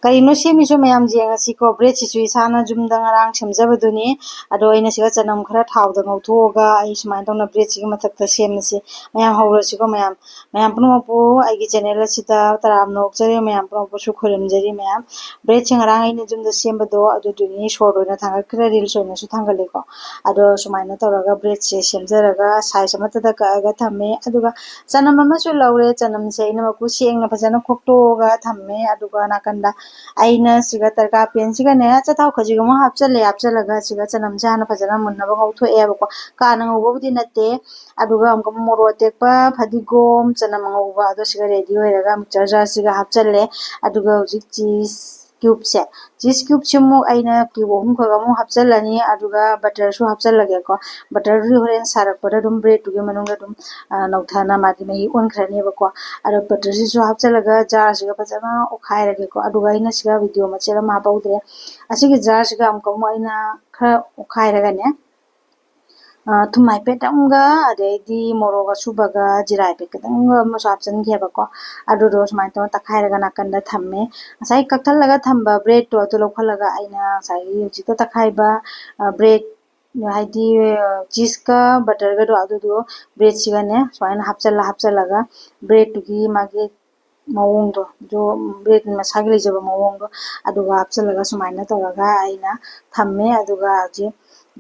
ꯀꯔꯤꯅꯣ ꯁꯦꯝꯃꯤꯁꯨ ꯃꯌꯥꯝ ꯌꯦꯡꯉꯁꯤꯀꯣ ꯕ꯭ꯔꯦꯗꯁꯤꯁꯨ ꯏꯁꯥꯅ ꯌꯨꯝꯗ ꯉꯔꯥꯡ ꯁꯦꯝꯖꯕꯗꯨꯅꯤ ꯑꯗꯣ ꯑꯩꯅ ꯁꯤꯒ ꯆꯅꯝ ꯈꯔ ꯊꯥꯎꯗ ꯉꯧꯊꯣꯛꯑꯒ ꯑꯩ ꯁꯨꯃꯥꯏꯅ ꯇꯧꯅ ꯕ꯭ꯔꯦꯗꯁꯤꯒꯤ ꯃꯊꯛꯇ ꯁꯦꯝꯃꯁꯤ ꯃꯌꯥꯝ ꯍꯧꯔꯁꯤꯀꯣ ꯃꯌꯥꯝ ꯄꯨꯝꯅꯃꯛꯄꯨ ꯑꯩꯒꯤ ꯆꯦꯅꯦꯜ ꯑꯁꯤꯗ ꯇꯔꯥꯝꯅ ꯑꯣꯛꯆꯔꯤ ꯃꯌꯥꯝ ꯄꯨꯝꯅꯃꯛꯄꯨꯁꯨ ꯈꯨꯔꯨꯝꯖꯔꯤ ꯃꯌꯥꯝ ꯕ꯭ꯔꯦꯗꯁꯤ ꯉꯔꯥꯡ ꯑꯩꯅ ꯌꯨꯝꯗ ꯁꯦꯝꯕꯗꯣ ꯑꯗꯨꯗꯨꯅꯤ ꯁꯣꯔꯠ ꯑꯣꯏꯅ ꯊꯥꯡꯒꯠꯈ꯭ꯔꯦ ꯔꯤꯜꯁ ꯑꯣꯏꯅꯁꯨ ꯊꯥꯡꯒꯠꯂꯦꯀꯣ ꯑꯗꯣ ꯁꯨꯃꯥꯏꯅ ꯇꯧꯔꯒ ꯕ꯭ꯔꯦꯗꯁꯦ ꯁꯦꯝꯖꯔꯒ ꯁꯥꯏꯖ ꯑꯃꯠꯇꯗ ꯀꯛꯑꯒ ꯊꯝꯃꯦ ꯑꯗꯨꯒ ꯆꯅꯝ ꯑꯃꯁꯨ ꯂꯧꯔꯦ ꯆꯅꯝꯁꯦ ꯑꯩꯅ ꯃꯀꯨ ꯁꯦꯡꯅ ꯐꯖꯅ ꯈꯣꯛꯇꯣꯛꯑꯒ ꯊꯝꯃꯦ ꯑꯗꯨꯒ ꯅꯥꯀꯟꯗ ꯑꯩꯅ ꯁꯤꯒ ꯇꯔꯀꯥ ꯄꯦꯟꯁꯤꯒꯅꯦ ꯆꯊꯥꯎ ꯈꯖꯤꯛ ꯑꯃ ꯍꯥꯞꯆꯜꯂꯒ ꯁꯤꯒ ꯆꯅꯝꯁꯦ ꯍꯥꯟꯅ ꯐꯖꯅ ꯃꯨꯟꯅꯕ ꯉꯧꯊꯣꯛꯑꯦꯕꯀꯣ ꯀꯥꯅ ꯉꯧꯕꯕꯨꯗꯤ ꯅꯠꯇꯦ ꯑꯗꯨꯒ ꯑꯃꯨꯛ ꯃꯣꯔꯣꯛ ꯑꯇꯦꯛꯄ ꯐꯗꯤꯒꯣꯝ ꯆꯅꯝ ꯑꯉꯧꯕ ꯑꯗꯣ ꯁꯤꯒ ꯔꯦꯗꯤ ꯑꯣꯏꯔꯒ ꯃꯤꯛꯆꯔ ꯖꯥꯔꯁꯤꯒ ꯍꯥꯞꯆꯜꯂꯦ ꯑꯗꯨꯒ ꯍꯧꯖꯤꯛ ꯆꯤꯁ ꯀ꯭ꯌꯨꯕꯁꯤꯃꯨꯛ ꯑꯩꯅ ꯀ꯭ꯌꯨꯕ 3 ꯈꯛ ꯑꯃꯨꯛ ꯍꯥꯞꯆꯜꯂꯅꯤ ꯑꯗꯨꯒ ꯕꯇꯔꯁꯨ ꯍꯥꯞꯆꯜꯂꯒꯦꯀꯣ ꯕꯇꯔꯗꯨ ꯍꯣꯔꯦꯟ ꯁꯥꯔꯛꯄꯗ ꯑꯗꯨꯝ ꯕ꯭ꯔꯦꯗꯇꯨꯒꯤ ꯃꯅꯨꯡꯗ ꯑꯗꯨꯝ ꯅꯧꯊꯅ ꯃꯥꯒꯤ ꯃꯍꯤ ꯑꯣꯟꯈ꯭ꯔꯅꯦꯕꯀꯣ ꯑꯗꯣ ꯕꯇꯔꯁꯤꯁꯨ ꯍꯥꯞꯆꯜꯂꯒ ꯖꯥꯔꯁꯤꯒ ꯐꯖꯅ ꯑꯣꯠꯈꯥꯏꯔꯒꯦꯀꯣ ꯑꯗꯨꯒ ꯑꯩꯅ ꯁꯤꯒ ꯚꯤꯗꯤꯑꯣ ꯃꯆꯦꯠ ꯑꯃ ꯍꯥꯞꯍꯧꯗ꯭ꯔꯦ ꯑꯁꯤꯒꯤ ꯖꯥꯔꯁꯤꯒ ꯑꯃꯨꯛ ꯑꯩꯅ ꯈꯔ ꯑꯣꯠꯈꯥꯏꯔꯒꯅꯦ ꯊꯨꯝ ꯍꯥꯏꯐꯦꯠ ꯑꯃꯒ ꯑꯗꯩꯗꯤ ꯃꯣꯔꯣꯛ ꯑꯁꯨꯕꯒ ꯖꯤꯔꯥ ꯍꯥꯏꯐꯦꯠ ꯈꯤꯇꯪꯒ ꯑꯃꯁꯨ ꯍꯥꯞꯆꯤꯟꯈꯤꯑꯕꯀꯣ ꯑꯗꯨꯗꯣ ꯁꯨꯃꯥꯏꯅ ꯇꯧꯔ ꯇꯛꯈꯥꯏꯔꯒ ꯅꯥꯀꯟꯗ ꯊꯝꯃꯦ ꯉꯁꯥꯏ ꯀꯛꯊꯠꯂꯒ ꯊꯝꯕ ꯕ꯭ꯔꯦꯗꯇꯣ ꯑꯗꯨ ꯂꯧꯈꯠꯂꯒ ꯑꯩꯅ ꯉꯁꯥꯏꯒꯤ ꯍꯧꯖꯤꯛꯇ ꯇꯛꯈꯥꯏꯕ ꯕ꯭ꯔꯦꯗ ꯍꯥꯏꯗꯤ ꯆꯤꯁꯀ ꯕꯇꯔꯒꯗꯣ ꯑꯗꯨꯗꯣ ꯕ꯭ꯔꯦꯗꯁꯤꯒꯅꯦ ꯁꯨꯃꯥꯏꯅ ꯍꯥꯞꯆꯜꯂꯒ ꯕ꯭ꯔꯦꯗꯇꯨꯒꯤ ꯃꯥꯒꯤ ꯃꯑꯣꯡꯗꯣ ꯕ꯭ꯔꯦꯗ ꯃꯁꯥꯒꯤ ꯂꯩꯖꯕ ꯃꯑꯣꯡꯗꯣ ꯑꯗꯨꯒ ꯍꯥꯞꯆꯜꯂꯒ ꯁꯨꯃꯥꯏꯅ ꯇꯧꯔꯒ ꯑꯩꯅ ꯊꯝꯃꯦ ꯑꯗꯨꯒ ꯍꯧꯖꯤꯛ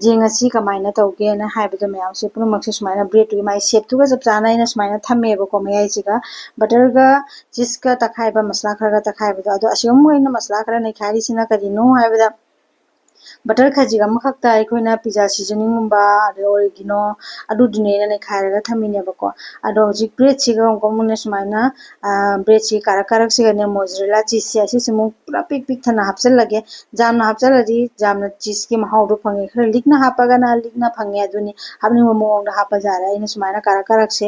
ꯌꯦꯡꯉꯁꯤ ꯀꯃꯥꯏꯅ ꯇꯧꯒꯦꯅ ꯍꯥꯏꯕꯗꯣ ꯃꯌꯥꯝꯁꯦ ꯄꯨꯝꯅꯃꯛꯁꯦ ꯁꯨꯃꯥꯏꯅ ꯕ꯭ꯔꯦꯗꯇꯨꯒꯤ ꯃꯥꯒꯤ ꯁꯦꯞꯇꯨꯒ ꯆꯞ ꯆꯥꯅ ꯑꯩꯅ ꯁꯨꯃꯥꯏꯅ ꯊꯝꯃꯦꯕꯀꯣ ꯃꯌꯥꯏꯁꯤꯒ ꯕꯇꯔꯒ ꯆꯤꯁꯀ ꯇꯛꯈꯥꯏꯕ ꯃꯁꯂꯥ ꯈꯔꯒ ꯇꯛꯈꯥꯏꯕꯗꯣ ꯑꯗꯣ ꯑꯁꯤꯒꯨꯝꯕ ꯑꯩꯅ ꯃꯁꯂꯥ ꯈꯔ ꯅꯩꯈꯥꯏꯔꯤꯁꯤꯅ ꯀꯔꯤꯅꯣ ꯍꯥꯏꯕꯗ ꯕꯇꯔ ꯈꯖꯤꯛ ꯑꯃꯈꯛꯇ ꯑꯩꯈꯣꯏꯅ ꯄꯤꯖꯥ ꯁꯤꯖꯅꯤꯡꯒꯨꯝꯕ ꯑꯗꯩ ꯑꯣꯔꯤꯒꯤꯅꯣ ꯑꯗꯨꯗꯨꯅꯦꯅ ꯅꯩꯈꯥꯏꯔꯒ ꯊꯝꯃꯤꯅꯦꯕꯀꯣ ꯑꯗꯣ ꯍꯧꯖꯤꯛ ꯕ꯭ꯔꯦꯗꯁꯤꯒ ꯑꯃꯨꯛ ꯁꯨꯃꯥꯏꯅ ꯕ꯭ꯔꯦꯗꯁꯤ ꯀꯥꯔꯛꯁꯤꯒꯅꯦ ꯃꯣꯖꯔꯦꯂꯥ ꯆꯤꯁꯁꯦ ꯑꯁꯤꯁꯤꯃꯨꯛ ꯄꯨꯔꯥ ꯄꯤꯛꯊꯟꯅ ꯍꯥꯞꯆꯜꯂꯒꯦ ꯖꯥꯝꯅ ꯍꯥꯞꯆꯜꯂꯗꯤ ꯖꯥꯝꯅ ꯆꯤꯁꯀꯤ ꯃꯍꯥꯎꯗꯣ ꯐꯪꯉꯦ ꯈꯔ ꯂꯤꯛꯅ ꯍꯥꯞꯄꯒꯅ ꯂꯤꯛꯅ ꯐꯪꯉꯦ ꯑꯗꯨꯅꯤ ꯍꯥꯞꯅꯤꯡꯕ ꯃꯑꯣꯡꯗ ꯍꯥꯞꯄ ꯌꯥꯔꯦ ꯑꯩꯅ ꯁꯨꯃꯥꯏꯅ ꯀꯥꯔꯛꯁꯦ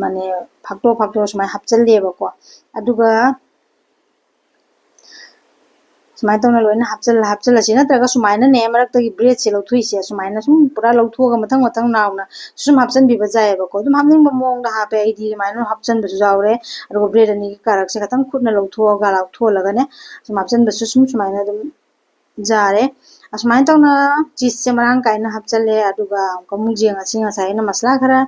ꯃꯥꯅꯦ ꯐꯥꯛꯇꯣꯛ ꯁꯨꯃꯥꯏꯅ ꯍꯥꯞꯆꯜꯂꯦꯕꯀꯣ ꯑꯗꯨꯒ ꯁꯨꯃꯥꯏꯅ ꯇꯧꯅ ꯂꯣꯏꯅ ꯍꯥꯞꯆꯜꯂꯁꯤ ꯅꯠꯇ꯭ꯔꯒ ꯁꯨꯃꯥꯏꯅꯅꯦ ꯃꯔꯛꯇꯒꯤ ꯕ꯭ꯔꯦꯗꯁꯦ ꯂꯧꯊꯣꯛꯏꯁꯦ ꯁꯨꯃꯥꯏꯅ ꯁꯨꯝ ꯄꯨꯔꯥ ꯂꯧꯊꯣꯛꯑꯒ ꯃꯊꯪ ꯅꯥꯎꯅ ꯁꯨꯝ ꯍꯥꯞꯆꯤꯟꯕꯤꯕ ꯌꯥꯏꯑꯕꯀꯣ ꯑꯗꯨꯝ ꯍꯥꯞꯅꯤꯡꯕ ꯃꯑꯣꯡꯗ ꯍꯥꯞꯄꯦ ꯑꯩꯗꯤ ꯑꯗꯨꯃꯥꯏꯅ ꯍꯥꯞꯆꯟꯕꯁꯨ ꯌꯥꯎꯔꯦ ꯑꯗꯨꯒ ꯕ꯭ꯔꯦꯗ ꯑꯅꯤꯒꯤ ꯀꯥꯔꯛꯁꯦ ꯈꯤꯇꯪ ꯈꯨꯠꯅ ꯂꯧꯊꯣꯛꯍꯜꯂꯒꯅꯦ ꯁꯨꯝ ꯍꯥꯞꯆꯟꯕꯁꯨ ꯁꯨꯃꯥꯏꯅ ꯑꯗꯨꯝ ꯌꯥꯔꯦ ꯑꯁꯨꯃꯥꯏꯅ ꯇꯧꯅ ꯆꯤꯁꯁꯦ ꯃꯔꯥꯡ ꯀꯥꯏꯅ ꯍꯥꯞꯆꯜꯂꯦ ꯑꯗꯨꯒ ꯑꯃꯨꯛ ꯌꯦꯡꯉꯁꯤ ꯉꯁꯥꯏ ꯑꯩꯅ ꯃꯁꯂꯥ ꯈꯔ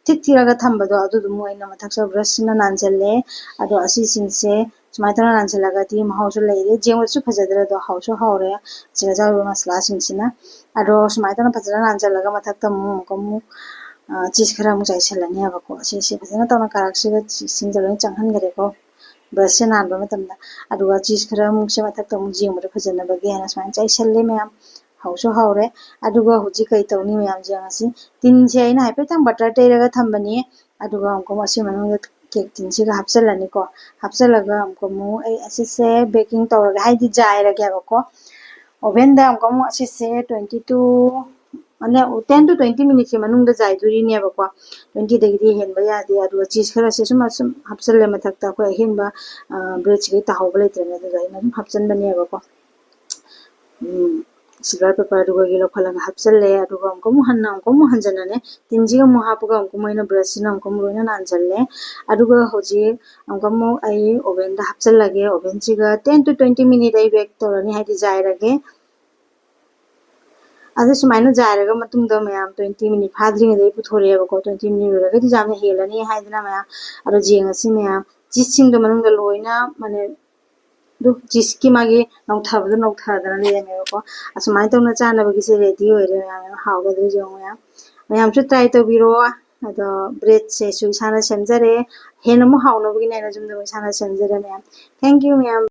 ꯊꯤꯠꯊꯤꯔꯒ ꯊꯝꯕꯗꯣ ꯑꯗꯨꯗꯨꯃꯨꯛ ꯑꯩꯅ ꯃꯊꯛꯁꯦ ꯕ꯭ꯔꯁꯁꯤꯅ ꯅꯥꯟꯁꯤꯜꯂꯦ ꯑꯗꯣ ꯑꯁꯤꯁꯤꯡꯁꯦ ꯁꯨꯃꯥꯏꯅ ꯇꯧꯅ ꯅꯥꯟꯁꯤꯜꯂꯒꯗꯤ ꯃꯍꯥꯎꯁꯨ ꯂꯩꯔꯦ ꯌꯦꯡꯕꯗꯁꯨ ꯐꯖꯗ꯭ꯔꯦ ꯑꯗꯣ ꯍꯥꯎꯁꯨ ꯍꯥꯎꯔꯦ ꯁꯤꯗ ꯌꯥꯎꯔꯤꯕ ꯃꯁꯂꯥꯁꯤꯡꯁꯤꯅ ꯑꯗꯣ ꯁꯨꯃꯥꯏꯅ ꯇꯧꯅ ꯐꯖꯅ ꯅꯥꯟꯁꯤꯜꯂꯒ ꯃꯊꯛꯇ ꯑꯃꯨꯛ ꯆꯤꯁ ꯈꯔ ꯑꯃꯨꯛ ꯆꯥꯏꯁꯤꯜꯂꯅꯦꯕꯀꯣ ꯁꯤꯁꯦ ꯐꯖꯅ ꯇꯧꯅ ꯀꯥꯔꯛꯁꯤꯒ ꯆꯤꯁꯁꯤꯡꯁꯦ ꯂꯣꯏꯅ ꯆꯪꯍꯟꯈꯔꯦꯀꯣ ꯕ꯭ꯔꯁꯁꯦ ꯅꯥꯟꯕ ꯃꯇꯝꯗ ꯑꯗꯨꯒ ꯆꯤꯁ ꯈꯔ ꯑꯃꯨꯛꯁꯦ ꯃꯊꯛꯇ ꯑꯃꯨꯛ ꯌꯦꯡꯕꯗ ꯐꯖꯅꯕꯒꯤ ꯍꯥꯏꯅ ꯁꯨꯃꯥꯏꯅ ꯆꯥꯏꯁꯜꯂꯦ ꯃꯌꯥꯝ ꯍꯥꯎꯁꯨ ꯍꯥꯎꯔꯦ ꯑꯗꯨꯒ ꯍꯧꯖꯤꯛ ꯀꯩ ꯇꯧꯅꯤ ꯃꯌꯥꯝ ꯌꯦꯡꯉꯁꯤ ꯇꯤꯟꯁꯦ ꯑꯩꯅ ꯍꯥꯏꯐꯦꯠꯇꯪ ꯕꯇꯔ ꯇꯩꯔꯒ ꯊꯝꯕꯅꯤ ꯑꯗꯨꯒ ꯑꯃꯨꯛ ꯑꯁꯤ ꯃꯅꯨꯡꯗ ꯀꯦꯛ ꯇꯤꯟꯁꯤꯒ ꯍꯥꯞꯆꯜꯂꯅꯤꯀꯣ ꯍꯥꯞꯆꯜꯂꯒ ꯑꯃꯨꯛ ꯑꯩ ꯑꯁꯤꯁꯦ ꯕꯦꯀꯤꯡ ꯇꯧꯔꯒꯦ ꯍꯥꯏꯗꯤ ꯖꯥꯏꯔꯒꯦꯕꯀꯣ ꯑꯣꯚꯦꯟꯗ ꯑꯃꯨꯛ ꯑꯁꯤꯁꯦ 10 to 20 ꯃꯤꯅꯤꯠꯀꯤ ꯃꯅꯨꯡꯗ ꯖꯥꯏꯗꯣꯔꯤꯅꯦꯕꯀꯣ 20ꯗꯒꯤꯗꯤ ꯍꯦꯟꯕ ꯌꯥꯗꯦ ꯑꯗꯨꯒ ꯆꯤꯁ ꯈꯔꯁꯦ ꯁꯨꯝ ꯍꯥꯞꯆꯜꯂꯦ ꯃꯊꯛꯇ ꯑꯩꯈꯣꯏ ꯑꯍꯦꯟꯕ ꯕ꯭ꯔꯦꯗꯁꯤꯒꯩ ꯇꯥꯍꯧꯕ ꯂꯩꯇ꯭ꯔꯦꯅꯦ ꯑꯗꯨꯒ ꯑꯩꯅ ꯑꯗꯨꯝ ꯍꯥꯞꯆꯟꯕꯅꯦꯕꯀꯣ ꯁꯤꯜꯚꯔ ꯄꯦꯄꯔꯗꯨꯒ ꯂꯧꯈꯠꯂꯒ ꯍꯥꯞꯆꯜꯂꯦ ꯑꯗꯨꯒ ꯑꯃꯨꯛ ꯍꯟꯖꯟꯅꯅꯦ ꯇꯤꯟꯁꯤꯒ ꯑꯃꯨꯛ ꯍꯥꯞꯄꯒ ꯑꯩꯅ ꯕ꯭ꯔꯁꯁꯤꯅ ꯑꯃꯨꯛ ꯂꯣꯏꯅ ꯅꯥꯟꯁꯤꯜꯂꯦ ꯑꯗꯨꯒ ꯍꯧꯖꯤꯛ ꯑꯃꯨꯛ ꯑꯩ ꯑꯣꯚꯦꯟꯗ ꯍꯥꯞꯆꯜꯂꯒꯦ ꯑꯣꯚꯦꯟꯁꯤꯒ 10 to 20 ꯃꯤꯅꯤꯠ ꯑꯩ ꯕꯦꯛ ꯇꯧꯔꯅꯤ ꯍꯥꯏꯗꯤ ꯖꯥꯏꯔꯒꯦ ꯑꯗꯨ ꯁꯨꯃꯥꯏꯅ ꯖꯥꯏꯔꯒ ꯃꯇꯨꯡꯗ ꯃꯌꯥꯝ 20 ꯃꯤꯅꯤꯠ ꯐꯥꯗ꯭ꯔꯤꯉꯩꯗ ꯑꯩ ꯄꯨꯊꯣꯔꯛꯑꯦꯕꯀꯣ 20 ꯃꯤꯅꯤꯠ ꯑꯣꯏꯔꯒꯗꯤ ꯌꯥꯝꯅ ꯍꯦꯜꯂꯅꯤ ꯍꯥꯏꯗꯅ ꯃꯌꯥꯝ ꯑꯗꯣ ꯌꯦꯡꯉꯁꯤ ꯃꯌꯥꯝ ꯆꯤꯁꯁꯤꯡꯗꯣ ꯃꯅꯨꯡꯗ ꯂꯣꯏꯅ ꯑꯗꯨ ꯆꯤꯁꯀꯤ ꯃꯥꯒꯤ ꯅꯧꯊꯗꯅ ꯂꯩꯔꯝꯃꯦꯕꯀꯣ ꯑꯁꯨꯃꯥꯏꯅ ꯇꯧꯅ ꯆꯥꯅꯕꯒꯤꯁꯦ ꯔꯦꯗꯤ ꯑꯣꯏꯔꯦ ꯃꯌꯥꯝ ꯍꯥꯎꯒꯗ꯭ꯔꯥ ꯌꯦꯡꯉꯣ ꯃꯌꯥꯝꯁꯨ ꯇ꯭ꯔꯥꯏ ꯇꯧꯕꯤꯔꯣ ꯑꯗꯣ ꯕ꯭ꯔꯦꯗꯁꯦꯁꯨ ꯏꯁꯥꯅ ꯁꯦꯝꯖꯔꯦ ꯍꯦꯟꯅ ꯑꯃꯨꯛ ꯍꯥꯎꯅꯕꯒꯤꯅꯦ ꯑꯩꯅ ꯌꯨꯝꯗ ꯏꯁꯥꯅ ꯁꯦꯝꯖꯔꯦ ꯃꯌꯥꯝ ꯊꯦꯡꯛ ꯌꯨ ꯃꯌꯥꯝ